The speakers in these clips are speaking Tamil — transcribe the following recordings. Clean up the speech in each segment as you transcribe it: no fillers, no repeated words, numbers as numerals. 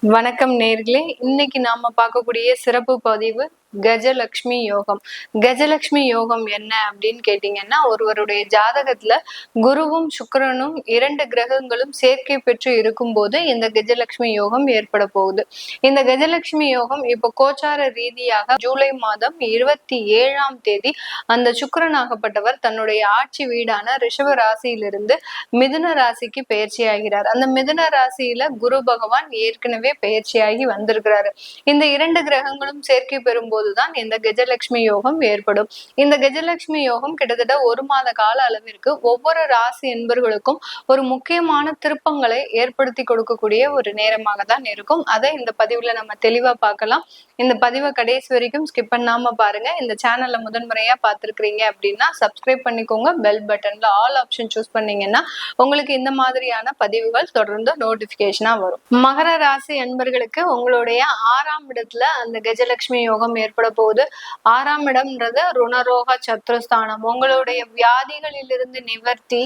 வணக்கம் நேர்களே. இன்னைக்கு நாம பார்க்கக்கூடிய சிறப்பு பதிவு கஜலட்சுமி யோகம். கஜலட்சுமி யோகம் என்ன அப்படின்னு கேட்டீங்கன்னா, ஒருவருடைய ஜாதகத்துல குருவும் சுக்கிரனும் 2 கிரகங்களும் சேர்க்கை பெற்று இருக்கும்போது இந்த கஜலட்சுமி யோகம் ஏற்பட போகுது. இந்த கஜலட்சுமி யோகம் இப்போ கோச்சார ரீதியாக ஜூலை மாதம் 27ஆம் தேதி அந்த சுக்கிரனாகப்பட்டவர் தன்னுடைய ஆட்சி வீடான ரிஷப ராசியிலிருந்து மிதுன ராசிக்கு பயிற்சி ஆகிறார். அந்த மிதுன ராசியில குரு பகவான் ஏற்கனவே பயிற்சியாகி வந்திருக்கிறாரு. இந்த 2 கிரகங்களும் சேர்க்கை பெறும்போதுதான் இந்த கஜலட்சுமி யோகம் ஏற்படும். இந்த கஜலட்சுமி யோகம் கிட்டத்தட்ட 1 மாத கால அளவிற்கு ஒவ்வொரு ராசி என்பர்களுக்கும் ஒரு முக்கியமான திருப்பங்களை ஏற்படுத்தி கொடுக்கக்கூடிய ஒரு நேரமாக தான் இருக்கும். அதை இந்த பதிவுல நம்ம தெளிவா பார்க்கலாம். இந்த பதிவை கடைசி வரைக்கும் ஸ்கிப் பண்ணாம பாருங்க. இந்த சேனல்ல முதன்முறையா பார்த்திருக்கிறீங்க அப்படின்னா சப்ஸ்கிரைப் பண்ணிக்கோங்க. பெல் பட்டன்ல ஆல் ஆப்ஷன் சூஸ் பண்ணீங்கன்னா உங்களுக்கு இந்த மாதிரியான பதிவுகள் தொடர்ந்து நோட்டிபிகேஷனா வரும். மகர ராசி அன்பர்களுக்கு உங்களுடைய 6ஆம் இடத்துல அந்த கஜலட்சுமி யோகம் ஏற்பட போகுது. 6ஆம் இடம்ன்றது ருணரோக சத்ருஸ்தானம். உங்களுடைய வியாதிகளிலிருந்து நிவர்த்தி,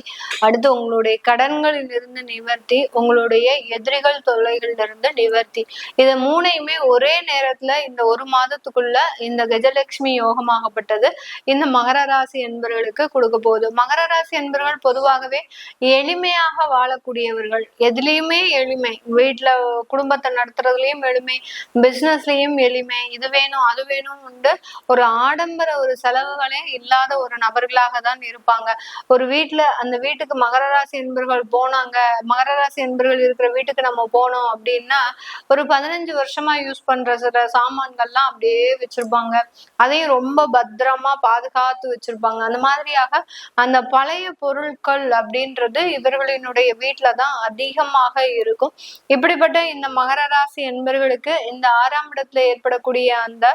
அடுத்து உங்களுடைய கடன்களிலிருந்து நிவர்த்தி, உங்களுடைய எதிரிகள் தொல்லைகளிலிருந்து நிவர்த்தி, இதை மூணையுமே ஒரே நேரத்துல இந்த 1 மாதத்துக்குள்ள இந்த கஜலட்சுமி யோகமாகப்பட்டது இந்த மகர ராசி என்பர்களுக்கு கொடுக்க போகுது. மகர ராசி என்பர்கள் பொதுவாகவே எளிமையாக வாழக்கூடியவர்கள். எதுலயுமே எளிமை, வீட்டுல குடும்பத்தை நடத்துறதுலயும் எளிமை, பிசினஸ்லயும் எளிமை, இது வேணும் அது வேணும் உண்டு. ஒரு ஆடம்பர ஒரு செலவுகளே இல்லாத ஒரு நபர்களாக தான் இருப்பாங்க. ஒரு வீட்டுல அந்த வீட்டுக்கு மகர ராசி என்பர்கள் போனாங்க, மகர ராசி என்பர்கள் இருக்கிற வீட்டுக்கு நம்ம போனோம் அப்படின்னா ஒரு 15 வருஷமா யூஸ் பண்ற சில சாமான்கள்லாம் அப்படியே வச்சிருப்பாங்க. அதையும் ரொம்ப பத்திரமா பாதுகாத்து வச்சிருப்பாங்க. அந்த மாதிரியாக அந்த பழைய பொருட்கள் அப்படின்றது இவர்களினுடைய வீட்டுலதான் அதிகமாக இருக்கும். இப்படிப்பட்ட இந்த மகர ராசி என்பர்களுக்கு இந்த 6ஆம் இடத்துல ஏற்படக்கூடிய அந்த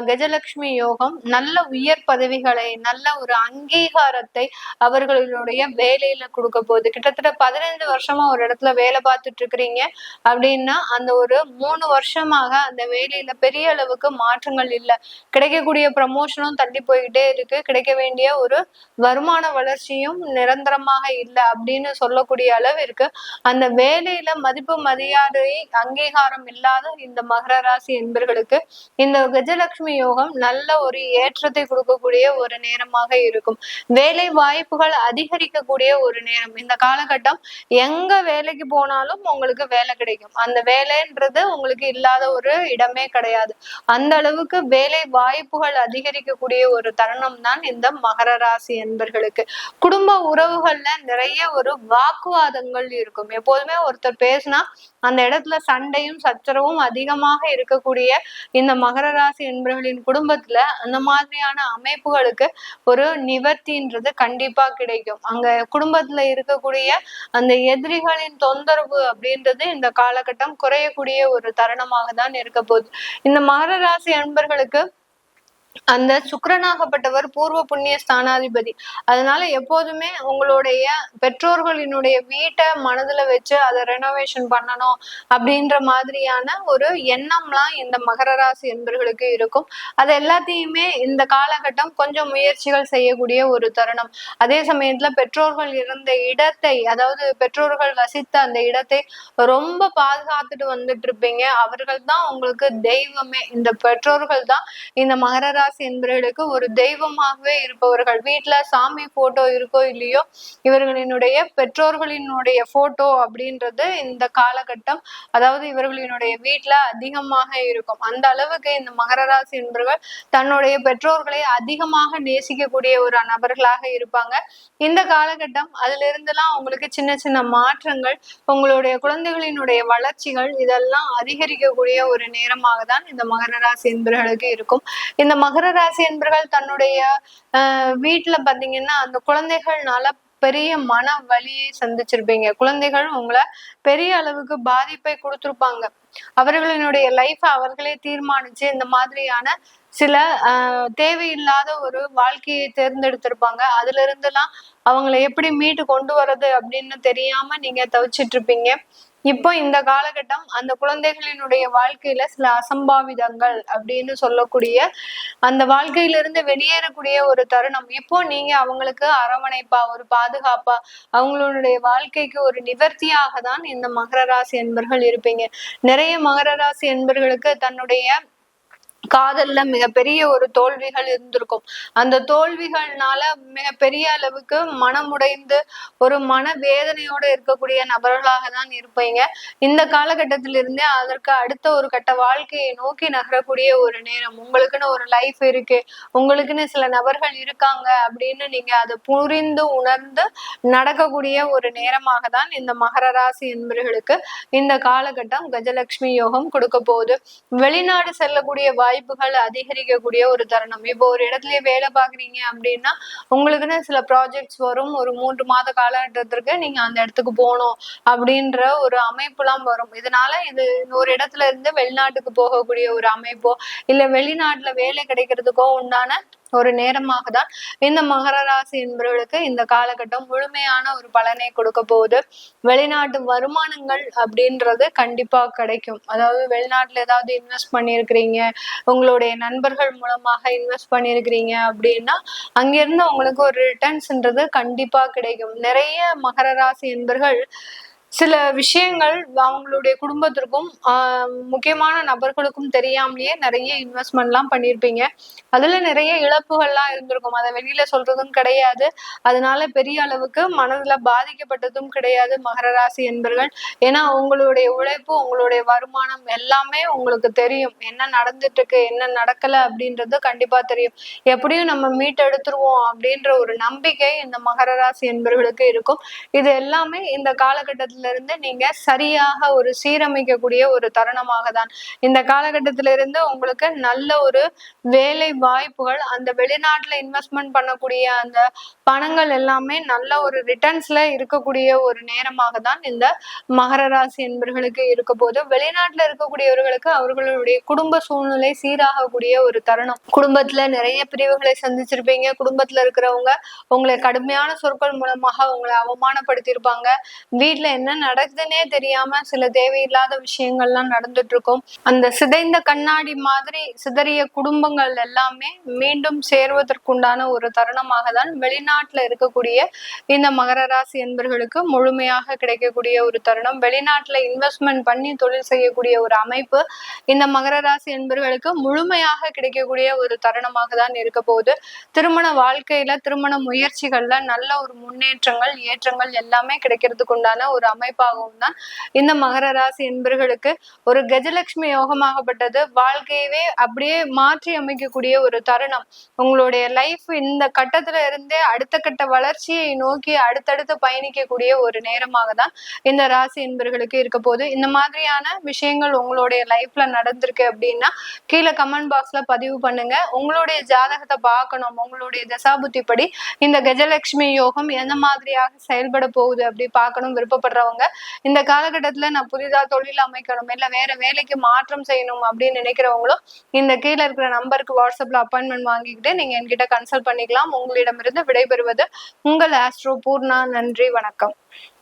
கஜலட்சுமி யோகம் நல்ல உயர் பதவிகளை, நல்ல ஒரு அங்கீகாரத்தை அவர்களுடைய வேலையில கொடுக்க போகுது. கிட்டத்தட்ட 15 வருஷமா ஒரு இடத்துல வேலை பார்த்துட்டு இருக்கிறீங்க அப்படின்னா அந்த ஒரு 3 வருஷமாக அந்த வேலையில பெரிய அளவுக்கு மாற்றங்கள் இல்லை. கிடைக்கக்கூடிய ப்ரமோஷனும் தள்ளி போய்கிட்டே இருக்கு. கிடைக்க வேண்டிய ஒரு வருமான வளர்ச்சியும் நிரந்தரமாக இல்லை அப்படின்னு சொல்லக்கூடிய அளவிற்கு அந்த வேலையில மதிப்பு மரியாதை அங்கீகாரம் இல்லாத இந்த மகர ராசி என்பர்களுக்கு இந்த கஜலட்சுமி யோகம் நல்ல ஒரு ஏற்றத்தை கொடுக்கக்கூடிய ஒரு நேரமாக இருக்கும். வேலை வாய்ப்புகள் அதிகரிக்கக்கூடிய ஒரு நேரம். இந்த காலகட்டம் எங்க வேலைக்கு போனாலும் உங்களுக்கு வேலை கிடைக்கும். அந்த வேலைன்றது உங்களுக்கு இல்லாத ஒரு இடமே கிடையாது. அந்த அளவுக்கு வேலை வாய்ப்புகள் அதிகரிக்கக்கூடிய ஒரு தருணம் தான் இந்த மகர ராசி என்பர்களுக்கு. குடும்ப உறவுகள்ல நிறைய ஒரு வாக்குவாதங்கள் இருக்கும். எப்போதுமே ஒருத்தர் பேசினா அந்த இடத்துல சண்டையும் சச்சரவும் அதிகமாக இருக்கக்கூடிய இந்த மகர ராசி என்பவர்களின் குடும்பத்துல அந்த மாதிரியான அமைப்புகளுக்கு ஒரு நிவர்த்தின்றது கண்டிப்பா கிடைக்கும். அங்க குடும்பத்துல இருக்கக்கூடிய அந்த எதிரிகளின் தொந்தரவு அப்படின்றது இந்த காலகட்டம் குறையக்கூடிய ஒரு தருணமாக தான் இருக்க போகுது. இந்த மகர ராசி அன்பர்களுக்கு அந்த சுக்கிரனாகப்பட்டவர் பூர்வ புண்ணிய ஸ்தானாதிபதி. அதனால எப்போதுமே உங்களுடைய பெற்றோர்களினுடைய வீட்டை மனதுல வச்சு அதை ரெனோவேஷன் பண்ணணும் அப்படின்ற மாதிரியான ஒரு எண்ணம்லாம் இந்த மகர ராசி என்பர்களுக்கு இருக்கும். அது எல்லாத்தையுமே இந்த காலகட்டம் கொஞ்சம் முயற்சிகள் செய்யக்கூடிய ஒரு தருணம். அதே சமயத்துல பெற்றோர்கள் இருந்த இடத்தை, அதாவது பெற்றோர்கள் வசித்த அந்த இடத்தை ரொம்ப பாதுகாத்துட்டு வந்துட்டு இருப்பீங்க. அவர்கள் தான் உங்களுக்கு தெய்வமே. இந்த பெற்றோர்கள் தான் இந்த மகர ராசி என்பவர்களுக்கு ஒரு தெய்வமாகவே இருப்பவர்கள். வீட்டுல சாமி போட்டோ இருக்கோ இல்லையோ, இவர்களினுடைய பெற்றோர்களினுடைய போட்டோ அப்படின்றது இந்த காலகட்டம், அதாவது இவர்களினுடைய வீட்டுல அதிகமாக இருக்கும். அந்த அளவுக்கு இந்த மகர ராசி என்பவர்கள் தன்னுடைய பெற்றோர்களை அதிகமாக நேசிக்கக்கூடிய ஒரு நபர்களாக இருப்பாங்க. இந்த காலகட்டம் அதுல இருந்தெல்லாம் உங்களுக்கு சின்ன சின்ன மாற்றங்கள், உங்களுடைய குழந்தைகளினுடைய வளர்ச்சிகள் இதெல்லாம் அதிகரிக்கக்கூடிய ஒரு நேரமாக தான் இந்த மகர ராசி என்பவர்களுக்கு இருக்கும். இந்த மகர ராசி என்பர்கள் தன்னுடைய வீட்டுல பாத்தீங்கன்னா அந்த குழந்தைகள்னால பெரிய மன வலியை சந்திச்சிருப்பீங்க. குழந்தைகள் உங்களை பெரிய அளவுக்கு பாதிப்பை கொடுத்திருப்பாங்க. அவர்களினுடைய லைஃப் அவர்களே தீர்மானிச்சு இந்த மாதிரியான சில தேவையில்லாத ஒரு வாழ்க்கையை தேர்ந்தெடுத்திருப்பாங்க. அதுல இருந்தெல்லாம் அவங்கள எப்படி மீட்டு கொண்டு வர்றது அப்படின்னு தெரியாம நீங்க தவிச்சிட்டு இருப்பீங்க. இப்போ இந்த காலகட்டம் அந்த குழந்தைகளினுடைய வாழ்க்கையில சில அசம்பாவிதங்கள் அப்படின்னு சொல்லக்கூடிய அந்த வாழ்க்கையிலிருந்து வெளியேறக்கூடிய ஒரு தருணம். இப்போ நீங்க அவங்களுக்கு அரவணைப்பா, ஒரு பாதுகாப்பா, அவங்களுடைய வாழ்க்கைக்கு ஒரு நிவர்த்தியாக தான் இந்த மகர ராசி என்பர்கள் இருப்பீங்க. நிறைய மகர ராசி என்பர்களுக்கு தன்னுடைய காதல்ல மிகப்பெரிய ஒரு தோல்விகள் இருந்திருக்கும். அந்த தோல்விகள்னால மிகப்பெரிய அளவுக்கு மனமுடைந்து ஒரு மன வேதனையோட இருக்கக்கூடிய நபர்களாக தான் இருப்பீங்க. இந்த காலகட்டத்திலிருந்தே அதற்கு அடுத்த ஒரு கட்ட வாழ்க்கையை நோக்கி நகரக்கூடிய ஒரு நேரம். உங்களுக்குன்னு ஒரு லைஃப் இருக்கு, உங்களுக்குன்னு சில நபர்கள் இருக்காங்க அப்படின்னு நீங்க அதை புரிந்து உணர்ந்து நடக்கக்கூடிய ஒரு நேரமாக தான் இந்த மகர ராசி என்பவர்களுக்கு இந்த காலகட்டம் கஜலட்சுமி யோகம் கொடுக்க போகுது. வெளிநாடு செல்லக்கூடிய வாய்ப்புகள் அதிகரிக்கக்கூடிய ஒரு தருணம். இப்போ ஒரு இடத்துலயே வேலை பாக்குறீங்க அப்படின்னா உங்களுக்குன்னு சில ப்ராஜெக்ட்ஸ் வரும். ஒரு 3 மாத காலகட்டத்திற்கு நீங்க அந்த இடத்துக்கு போகணும் அப்படின்ற ஒரு அமைப்புலாம் வரும். இதனால இது ஒரு இடத்துல இருந்து வெளிநாட்டுக்கு போகக்கூடிய ஒரு அமைப்போ இல்ல வெளிநாட்டுல வேலை கிடைக்கிறதுக்கோ உண்டான ஒரு நேரமாக தான் இந்த மகர ராசி என்பவர்களுக்கு இந்த காலகட்டம் முழுமையான ஒரு பலனை கொடுக்க போகுது. வெளிநாட்டு வருமானங்கள் அப்படின்றது கண்டிப்பா கிடைக்கும். அதாவது வெளிநாட்டுல ஏதாவது இன்வெஸ்ட் பண்ணியிருக்கிறீங்க, உங்களுடைய நண்பர்கள் மூலமாக இன்வெஸ்ட் பண்ணியிருக்கிறீங்க அப்படின்னா அங்கிருந்து உங்களுக்கு ஒரு ரிட்டர்ன்ஸ்ன்றது கண்டிப்பா கிடைக்கும். நிறைய மகர ராசி என்பர்கள் சில விஷயங்கள் அவங்களுடைய குடும்பத்திற்கும் முக்கியமான நபர்களுக்கும் தெரியாமலேயே நிறைய இன்வெஸ்ட்மெண்ட்லாம் பண்ணியிருப்பீங்க. அதுல நிறைய இழப்புகள்லாம் இருந்திருக்கும். அதை வெளியில சொல்றதும் கிடையாது. அதனால பெரிய அளவுக்கு மனதுல பாதிக்கப்பட்டதும் கிடையாது மகர ராசி என்பர்கள். ஏன்னா உங்களுடைய உழைப்பு, உங்களுடைய வருமானம் எல்லாமே உங்களுக்கு தெரியும். என்ன நடந்துட்டு இருக்கு, என்ன நடக்கல அப்படின்றது கண்டிப்பா தெரியும். எப்படியும் நம்ம மீட்டெடுத்துருவோம் அப்படின்ற ஒரு நம்பிக்கை இந்த மகர ராசி என்பர்களுக்கு இருக்கும். இது எல்லாமே இந்த காலகட்டத்துல இருந்து நீங்க சரியாக ஒரு சீரமைக்கக்கூடிய ஒரு தருணமாக தான். இந்த காலகட்டத்திலிருந்து உங்களுக்கு நல்ல ஒரு வேலை வாய்ப்புகள், அந்த வெளிநாட்டுல இன்வெஸ்ட்மெண்ட் பண்ணக்கூடிய அந்த பணங்கள் எல்லாமே நல்ல ஒரு ரிட்டர்ன்ஸ்ல இருக்கக்கூடிய ஒரு நேரமாக தான் இந்த மகர ராசி என்பர்களுக்கு இருக்க போது. வெளிநாட்டுல இருக்கக்கூடியவர்களுக்கு அவர்களுடைய குடும்ப சூழ்நிலை சீராகக்கூடிய ஒரு தருணம். குடும்பத்துல நிறைய பிரிவுகளை சந்திச்சிருப்பீங்க. குடும்பத்துல இருக்கிறவங்க உங்களை கடுமையான சொற்கள் மூலமாக உங்களை அவமானப்படுத்தியிருப்பாங்க. வீட்டுல என்ன நடக்குதுன்னே தெரியாம சில தேவையில்லாத விஷயங்கள்லாம் நடந்துட்டு இருக்கும். அந்த சிதைந்த கண்ணாடி மாதிரி சிதறிய குடும்பங்கள் எல்லாமே மீண்டும் சேர்வதற்குண்டான ஒரு தருணமாக தான் வெளிநாட்டுல இருக்கக்கூடிய இந்த மகர ராசி என்பர்களுக்கு முழுமையாக கிடைக்கக்கூடிய ஒரு தருணம். வெளிநாட்டுல இன்வெஸ்ட்மெண்ட் பண்ணி தொழில் செய்யக்கூடிய ஒரு அமைப்பு இந்த மகர ராசி என்பர்களுக்கு முழுமையாக கிடைக்கக்கூடிய ஒரு தருணமாக தான் இருக்க போகுது. திருமண வாழ்க்கையில, திருமண முயற்சிகள்ல நல்ல ஒரு முன்னேற்றங்கள், ஏற்றங்கள் எல்லாமே கிடைக்கிறதுக்கு உண்டான ஒரு அமைப்பாகவும் தான் இந்த மகர ராசி என்பர்களுக்கு ஒரு கஜலட்சுமி யோகமாகப்பட்டது வாழ்க்கையவே அப்படியே மாற்றி அமைக்கக்கூடிய ஒரு தருணம். உங்களுடைய லைஃப் இந்த கட்டத்துல இருந்தே அடுத்த கட்ட வளர்ச்சியை நோக்கி அடுத்தடுத்து பயணிக்கக்கூடிய ஒரு நேரமாக தான் இந்த ராசி என்பர்களுக்கு இருக்க போது. இந்த மாதிரியான விஷயங்கள் உங்களுடைய லைஃப்ல நடந்திருக்கு அப்படின்னா கீழே கமெண்ட் பாக்ஸ்ல பதிவு பண்ணுங்க. உங்களுடைய ஜாதகத்தை பார்க்கணும், உங்களுடைய தசாபுத்தி படி இந்த கஜலட்சுமி யோகம் எந்த மாதிரியாக செயல்பட போகுது அப்படி பார்க்கணும் விருப்பப்படுறவங்க, இந்த காலகட்டத்துல நான் புதிதா தொழில் அமைக்கணும் இல்ல வேற வேலைக்கு மாற்றம் செய்யணும் அப்படின்னு நினைக்கிறவங்களும் இந்த கீழே இருக்கிற நம்பருக்கு வாட்ஸ்அப்ல அப்பாயின்மெண்ட் வாங்கிக்கிட்டு நீங்க என்கிட்ட கன்சல்ட் பண்ணிக்கலாம். உங்களிடமிருந்து விடைபெறுவது உங்கள் ஆஸ்ட்ரோ பூர்ணா. நன்றி, வணக்கம்.